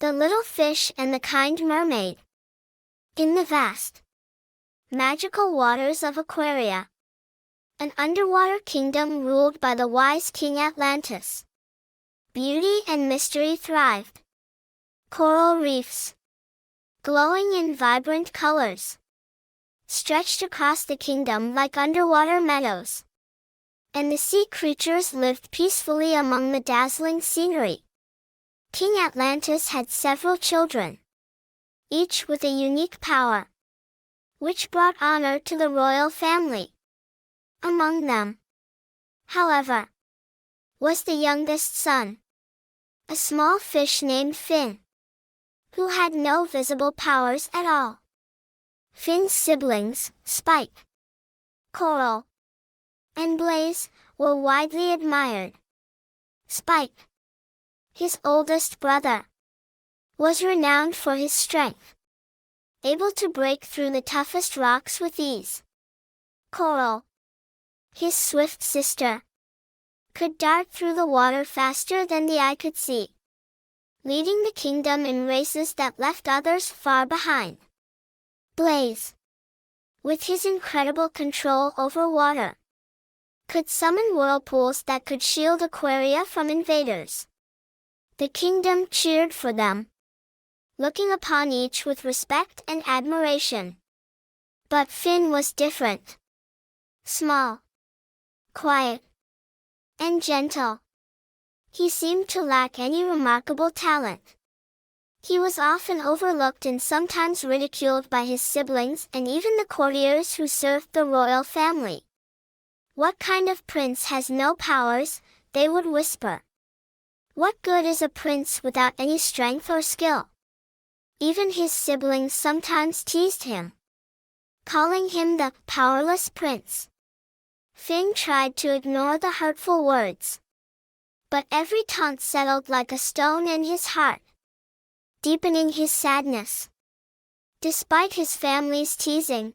The Little Fish and the Kind Mermaid. In the vast, magical waters of Aquaria, an underwater kingdom ruled by the wise King Atlantis, beauty and mystery thrived. Coral reefs, glowing in vibrant colors, stretched across the kingdom like underwater meadows, and the sea creatures lived peacefully among the dazzling scenery. King Atlantis had several children, each with a unique power, which brought honor to the royal family. Among them, however, was the youngest son, a small fish named Finn, who had no visible powers at all. Finn's siblings, Spike, Coral, and Blaze, were widely admired. Spike, his oldest brother, was renowned for his strength, able to break through the toughest rocks with ease. Coral, his swift sister, could dart through the water faster than the eye could see, leading the kingdom in races that left others far behind. Blaze, with his incredible control over water, could summon whirlpools that could shield Aquaria from invaders. The kingdom cheered for them, looking upon each with respect and admiration. But Finn was different. Small, quiet, and gentle, he seemed to lack any remarkable talent. He was often overlooked and sometimes ridiculed by his siblings and even the courtiers who served the royal family. "What kind of prince has no powers?" they would whisper. "What good is a prince without any strength or skill?" Even his siblings sometimes teased him, calling him the powerless prince. Finn tried to ignore the hurtful words, but every taunt settled like a stone in his heart, deepening his sadness. Despite his family's teasing,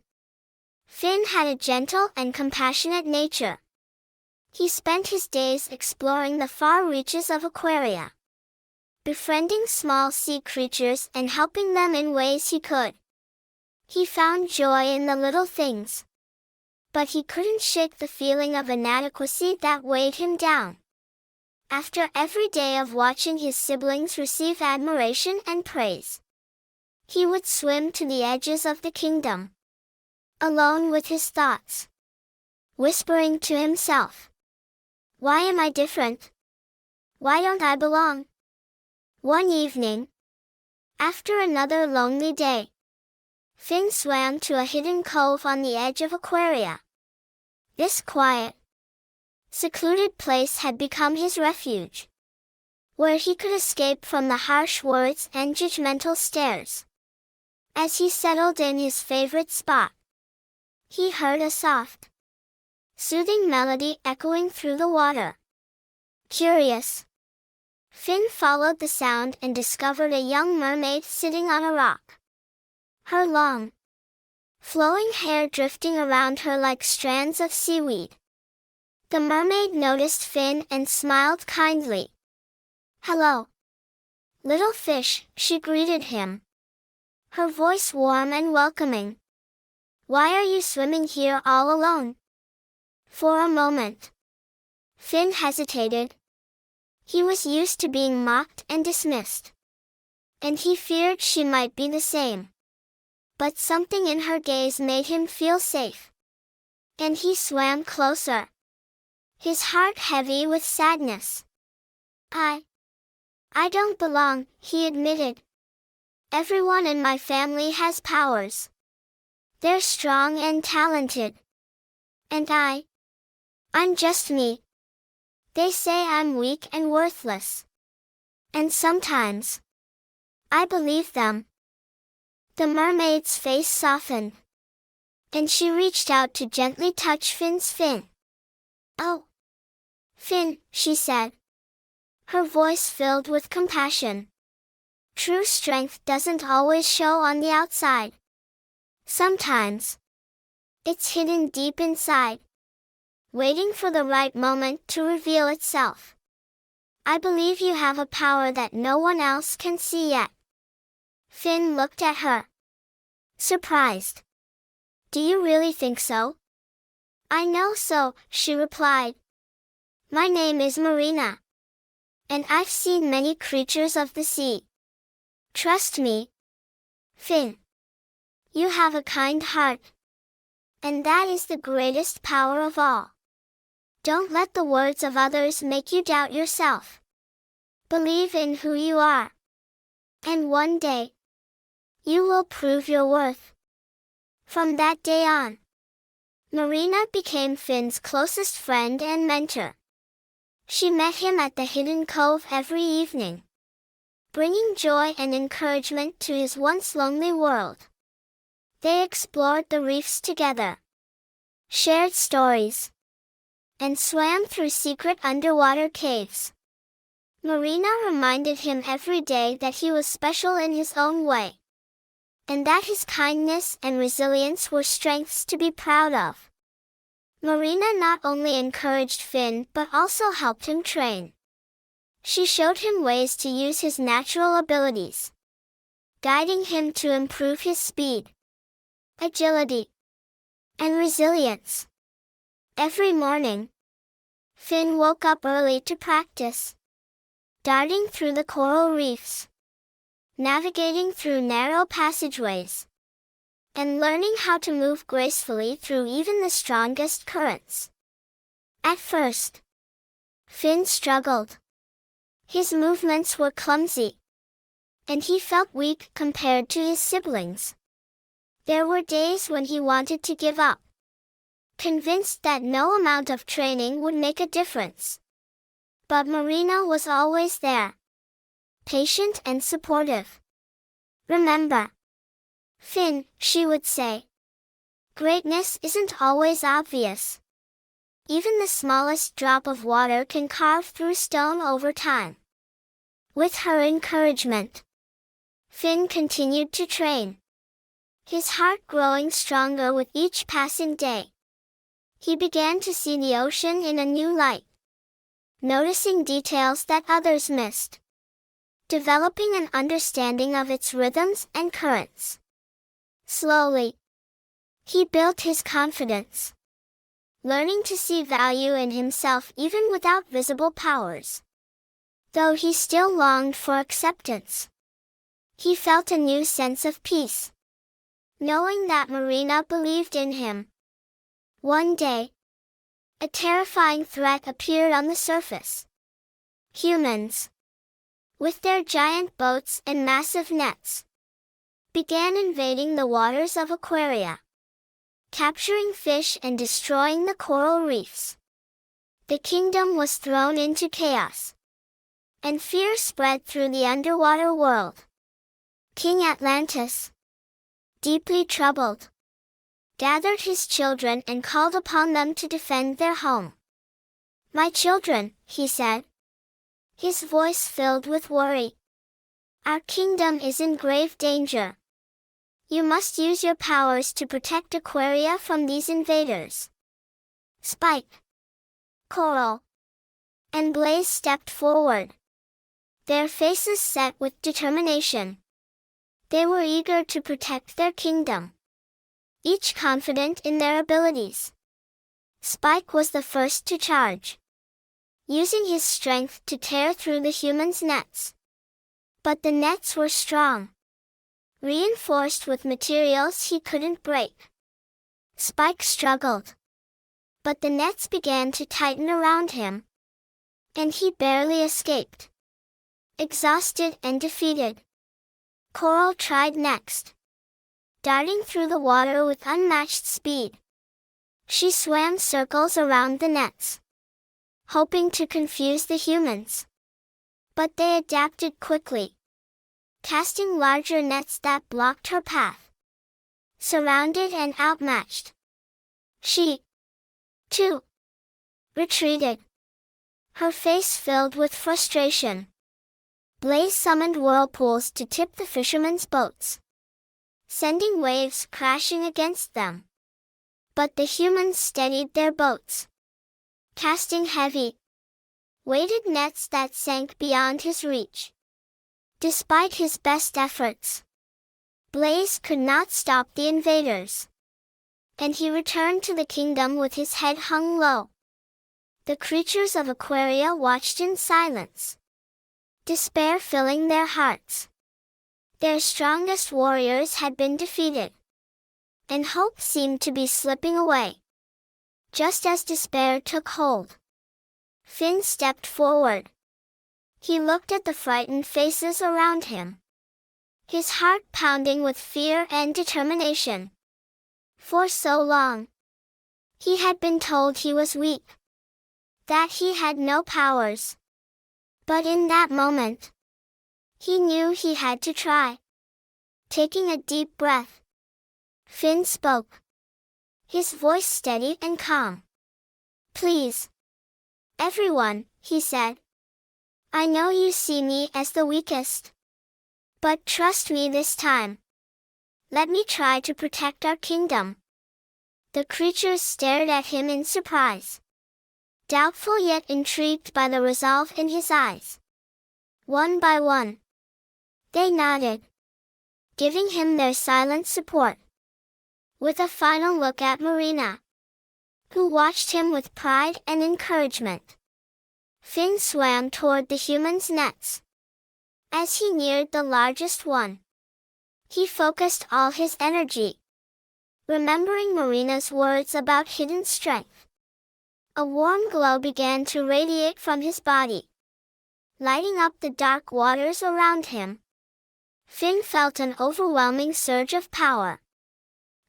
Finn had a gentle and compassionate nature. He spent his days exploring the far reaches of Aquaria, befriending small sea creatures and helping them in ways he could. He found joy in the little things, but he couldn't shake the feeling of inadequacy that weighed him down. After every day of watching his siblings receive admiration and praise, he would swim to the edges of the kingdom, alone with his thoughts, whispering to himself, "Why am I different? Why don't I belong?" One evening, after another lonely day, Finn swam to a hidden cove on the edge of Aquaria. This quiet, secluded place had become his refuge, where he could escape from the harsh words and judgmental stares. As he settled in his favorite spot, he heard a soft, soothing melody echoing through the water. Curious, Finn followed the sound and discovered a young mermaid sitting on a rock, her long, flowing hair drifting around her like strands of seaweed. The mermaid noticed Finn and smiled kindly. "Hello, little fish," she greeted him, her voice warm and welcoming. "Why are you swimming here all alone?" For a moment, Finn hesitated. He was used to being mocked and dismissed, and he feared she might be the same. But something in her gaze made him feel safe, and he swam closer, his heart heavy with sadness. I don't belong," he admitted. "Everyone in my family has powers. They're strong and talented. And I'm just me. They say I'm weak and worthless. And sometimes, I believe them." The mermaid's face softened, and she reached out to gently touch Finn's fin. "Oh, Finn," she said, her voice filled with compassion. "True strength doesn't always show on the outside. Sometimes, it's hidden deep inside, waiting for the right moment to reveal itself. I believe you have a power that no one else can see yet." Finn looked at her, surprised. Do you really think so? I know so, she replied. My name is Marina. And I've seen many creatures of the sea. Trust me. Finn. You have a kind heart. And that is the greatest power of all. Don't let the words of others make you doubt yourself. Believe in who you are. And one day, you will prove your worth. From that day on, Marina became Finn's closest friend and mentor. She met him at the hidden cove every evening, bringing joy and encouragement to his once lonely world. They explored the reefs together, shared stories, and swam through secret underwater caves. Marina reminded him every day that he was special in his own way, and that his kindness and resilience were strengths to be proud of. Marina not only encouraged Finn but also helped him train. She showed him ways to use his natural abilities, guiding him to improve his speed, agility, and resilience. Every morning, Finn woke up early to practice, darting through the coral reefs, navigating through narrow passageways, and learning how to move gracefully through even the strongest currents. At first, Finn struggled. His movements were clumsy, and he felt weak compared to his siblings. There were days when he wanted to give up, convinced that no amount of training would make a difference. But Marina was always there, patient and supportive. Remember, Finn, she would say, greatness isn't always obvious. Even the smallest drop of water can carve through stone over time. With her encouragement, Finn continued to train, his heart growing stronger with each passing day. He began to see the ocean in a new light, noticing details that others missed, developing an understanding of its rhythms and currents. Slowly, he built his confidence, learning to see value in himself even without visible powers. Though he still longed for acceptance, he felt a new sense of peace, knowing that Marina believed in him. One day, a terrifying threat appeared on the surface. Humans, with their giant boats and massive nets, began invading the waters of Aquaria, capturing fish and destroying the coral reefs. The kingdom was thrown into chaos, and fear spread through the underwater world. King Atlantis, deeply troubled, gathered his children and called upon them to defend their home. My children, he said, his voice filled with worry. Our kingdom is in grave danger. You must use your powers to protect Aquaria from these invaders. Spike, Coral, and Blaze stepped forward, their faces set with determination. They were eager to protect their kingdom, each confident in their abilities. Spike was the first to charge, using his strength to tear through the humans' nets. But the nets were strong, reinforced with materials he couldn't break. Spike struggled, but the nets began to tighten around him, and he barely escaped. Exhausted and defeated, Coral tried next, darting through the water with unmatched speed. She swam circles around the nets, hoping to confuse the humans. But they adapted quickly, casting larger nets that blocked her path. Surrounded and outmatched, she, too, retreated, her face filled with frustration. Blaze summoned whirlpools to tip the fishermen's boats, sending waves crashing against them. But the humans steadied their boats, casting heavy, weighted nets that sank beyond his reach. Despite his best efforts, Blaze could not stop the invaders, and he returned to the kingdom with his head hung low. The creatures of Aquaria watched in silence, despair filling their hearts. Their strongest warriors had been defeated, and hope seemed to be slipping away. Just as despair took hold, Finn stepped forward. He looked at the frightened faces around him, his heart pounding with fear and determination. For so long, he had been told he was weak, that he had no powers. But in that moment, he knew he had to try. Taking a deep breath, Finn spoke, his voice steady and calm. "Please, everyone," he said. "I know you see me as the weakest, but trust me this time. Let me try to protect our kingdom." The creatures stared at him in surprise, doubtful yet intrigued by the resolve in his eyes. One by one, they nodded, giving him their silent support. With a final look at Marina, who watched him with pride and encouragement, Finn swam toward the humans' nets. As he neared the largest one, he focused all his energy, remembering Marina's words about hidden strength. A warm glow began to radiate from his body, lighting up the dark waters around him. Finn felt an overwhelming surge of power,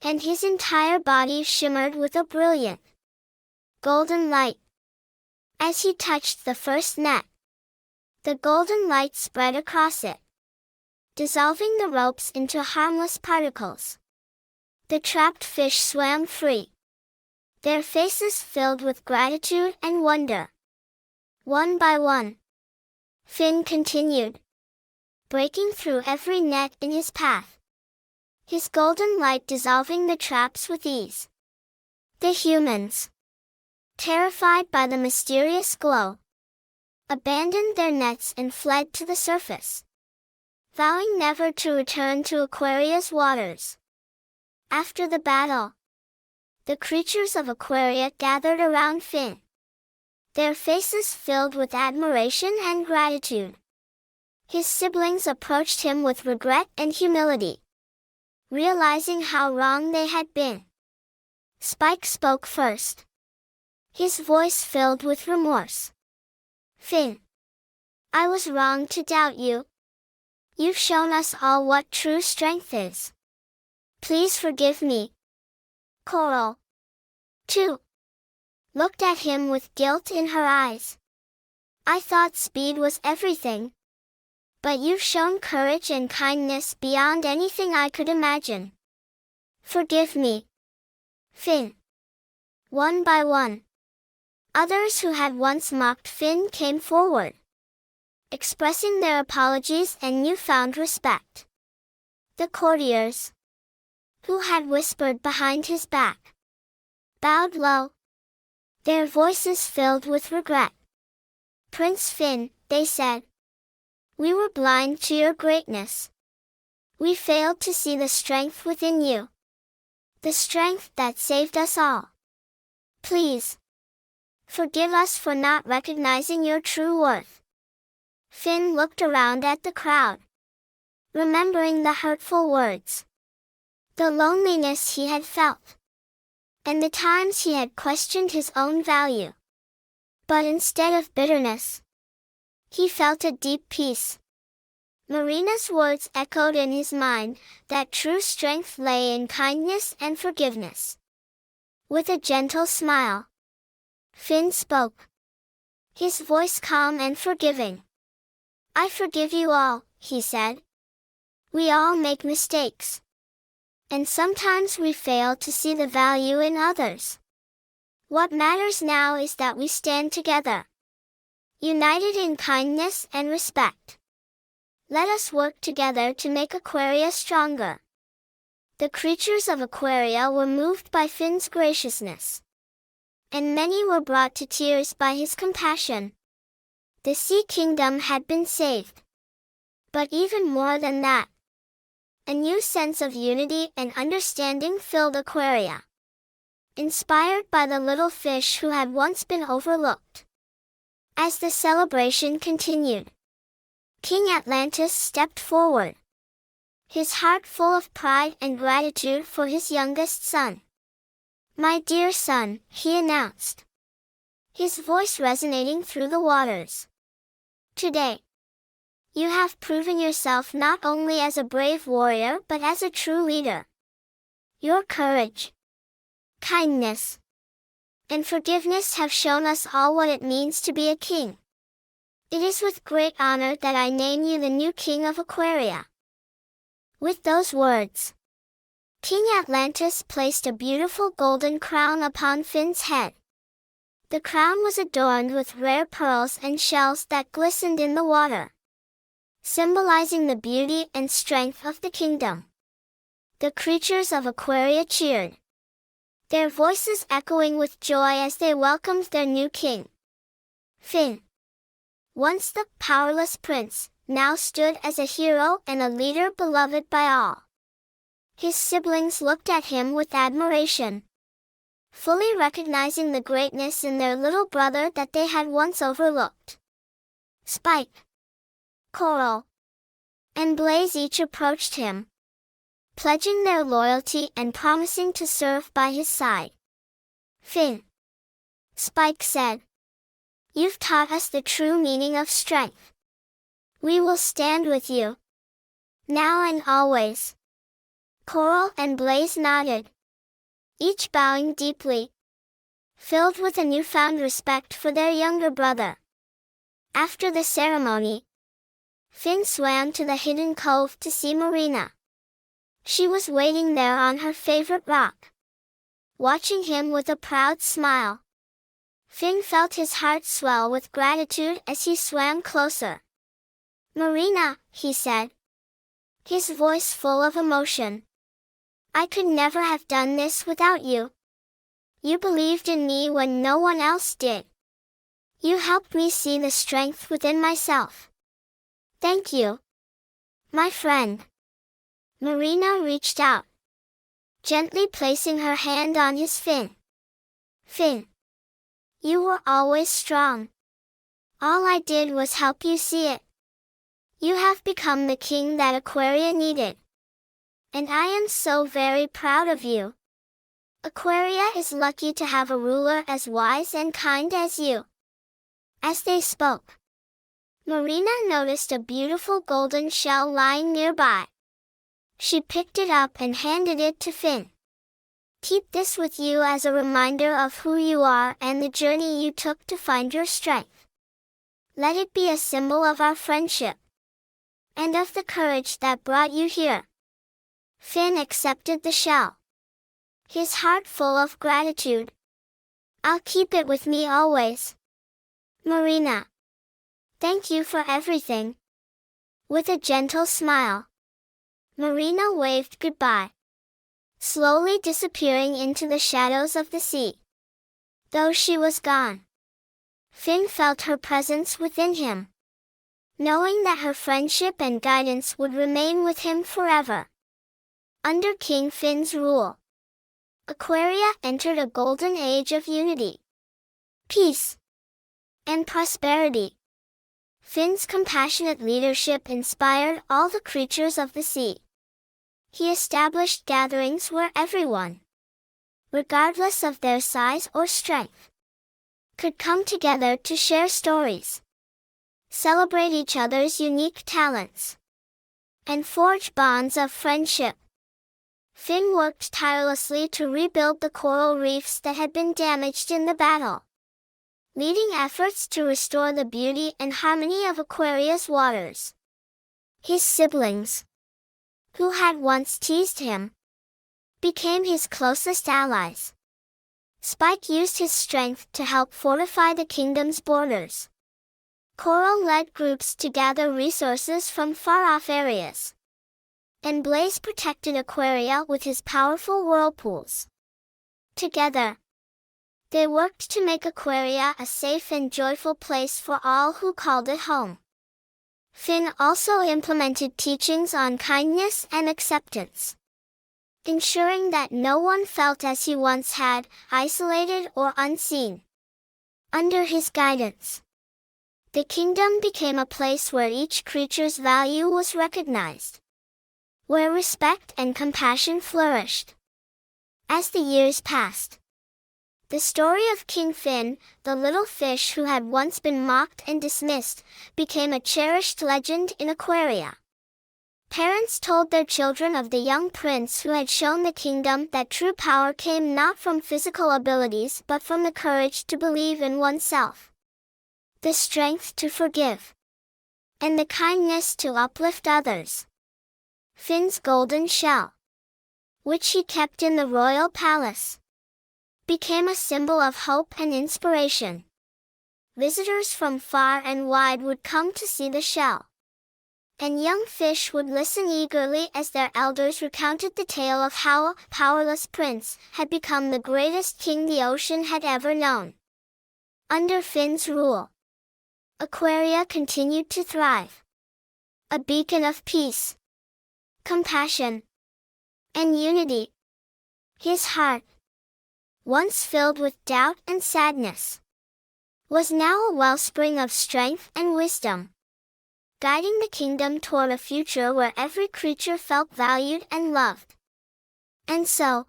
and his entire body shimmered with a brilliant, golden light. As he touched the first net, the golden light spread across it, dissolving the ropes into harmless particles. The trapped fish swam free, their faces filled with gratitude and wonder. One by one, Finn continued, breaking through every net in his path, his golden light dissolving the traps with ease. The humans, terrified by the mysterious glow, abandoned their nets and fled to the surface, vowing never to return to Aquaria's waters. After the battle, the creatures of Aquaria gathered around Finn, their faces filled with admiration and gratitude. His siblings approached him with regret and humility, realizing how wrong they had been. Spike spoke first, his voice filled with remorse. "Finn, I was wrong to doubt you. You've shown us all what true strength is. Please forgive me." Coral, too, looked at him with guilt in her eyes. "I thought speed was everything, but you've shown courage and kindness beyond anything I could imagine. Forgive me." Finn. One by one, others who had once mocked Finn came forward, expressing their apologies and newfound respect. The courtiers, who had whispered behind his back, bowed low, their voices filled with regret. "Prince Finn," they said, "we were blind to your greatness. We failed to see the strength within you, the strength that saved us all. Please, forgive us for not recognizing your true worth." Finn looked around at the crowd, remembering the hurtful words, the loneliness he had felt, and the times he had questioned his own value. But instead of bitterness, he felt a deep peace. Marina's words echoed in his mind, that true strength lay in kindness and forgiveness. With a gentle smile, Finn spoke, his voice calm and forgiving. "I forgive you all," he said. "We all make mistakes, and sometimes we fail to see the value in others. What matters now is that we stand together, united in kindness and respect. Let us work together to make Aquaria stronger." The creatures of Aquaria were moved by Finn's graciousness, and many were brought to tears by his compassion. The Sea Kingdom had been saved. But even more than that, A new sense of unity and understanding filled Aquaria. Inspired by the little fish who had once been overlooked. As the celebration continued, King Atlantis stepped forward, his heart full of pride and gratitude for his youngest son. "My dear son," he announced, his voice resonating through the waters. "Today, you have proven yourself not only as a brave warrior but as a true leader. Your courage, kindness, and forgiveness have shown us all what it means to be a king. It is with great honor that I name you the new king of Aquaria." With those words, King Atlantis placed a beautiful golden crown upon Finn's head. The crown was adorned with rare pearls and shells that glistened in the water, symbolizing the beauty and strength of the kingdom. The creatures of Aquaria cheered, their voices echoing with joy as they welcomed their new king. Finn, once the powerless prince, now stood as a hero and a leader beloved by all. His siblings looked at him with admiration, fully recognizing the greatness in their little brother that they had once overlooked. Spike, Coral, and Blaze each approached him, pledging their loyalty and promising to serve by his side. "Finn," Spike said, "you've taught us the true meaning of strength. We will stand with you, now and always." Coral and Blaze nodded, each bowing deeply, filled with a newfound respect for their younger brother. After the ceremony, Finn swam to the hidden cove to see Marina. She was waiting there on her favorite rock, watching him with a proud smile. Finn felt his heart swell with gratitude as he swam closer. "Marina," he said, his voice full of emotion, "I could never have done this without you. You believed in me when no one else did. You helped me see the strength within myself. Thank you, my friend." Marina reached out, gently placing her hand on his fin. "Finn, you were always strong. All I did was help you see it. You have become the king that Aquaria needed. And I am so very proud of you. Aquaria is lucky to have a ruler as wise and kind as you." As they spoke, Marina noticed a beautiful golden shell lying nearby. She picked it up and handed it to Finn. "Keep this with you as a reminder of who you are and the journey you took to find your strength. Let it be a symbol of our friendship, and of the courage that brought you here." Finn accepted the shell, his heart full of gratitude. "I'll keep it with me always. Marina, thank you for everything." With a gentle smile, Marina waved goodbye, slowly disappearing into the shadows of the sea. Though she was gone, Finn felt her presence within him, knowing that her friendship and guidance would remain with him forever. Under King Finn's rule, Aquaria entered a golden age of unity, peace, and prosperity. Finn's compassionate leadership inspired all the creatures of the sea. He established gatherings where everyone, regardless of their size or strength, could come together to share stories, celebrate each other's unique talents, and forge bonds of friendship. Finn worked tirelessly to rebuild the coral reefs that had been damaged in the battle, leading efforts to restore the beauty and harmony of Aquaria's waters. His siblings, who had once teased him, became his closest allies. Spike used his strength to help fortify the kingdom's borders. Coral led groups to gather resources from far-off areas, and Blaze protected Aquaria with his powerful whirlpools. Together, they worked to make Aquaria a safe and joyful place for all who called it home. Finn also implemented teachings on kindness and acceptance, ensuring that no one felt as he once had, isolated or unseen. Under his guidance, the kingdom became a place where each creature's value was recognized, where respect and compassion flourished. As the years passed, the story of King Finn, the little fish who had once been mocked and dismissed, became a cherished legend in Aquaria. Parents told their children of the young prince who had shown the kingdom that true power came not from physical abilities but from the courage to believe in oneself, the strength to forgive, and the kindness to uplift others. Finn's golden shell, which he kept in the royal palace, became a symbol of hope and inspiration. Visitors from far and wide would come to see the shell, and young fish would listen eagerly as their elders recounted the tale of how a powerless prince had become the greatest king the ocean had ever known. Under Finn's rule, Aquaria continued to thrive, a beacon of peace, compassion, and unity. His heart, once filled with doubt and sadness, was now a wellspring of strength and wisdom, guiding the kingdom toward a future where every creature felt valued and loved. And so,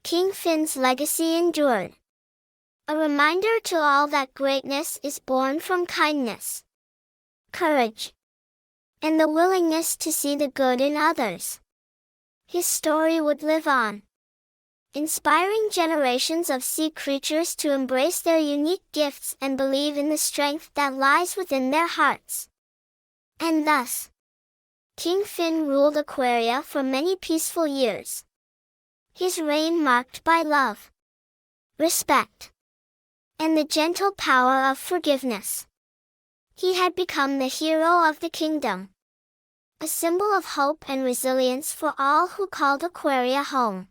King Finn's legacy endured, a reminder to all that greatness is born from kindness, courage, and the willingness to see the good in others. His story would live on, inspiring generations of sea creatures to embrace their unique gifts and believe in the strength that lies within their hearts. And thus, King Finn ruled Aquaria for many peaceful years, his reign marked by love, respect, and the gentle power of forgiveness. He had become the hero of the kingdom, a symbol of hope and resilience for all who called Aquaria home.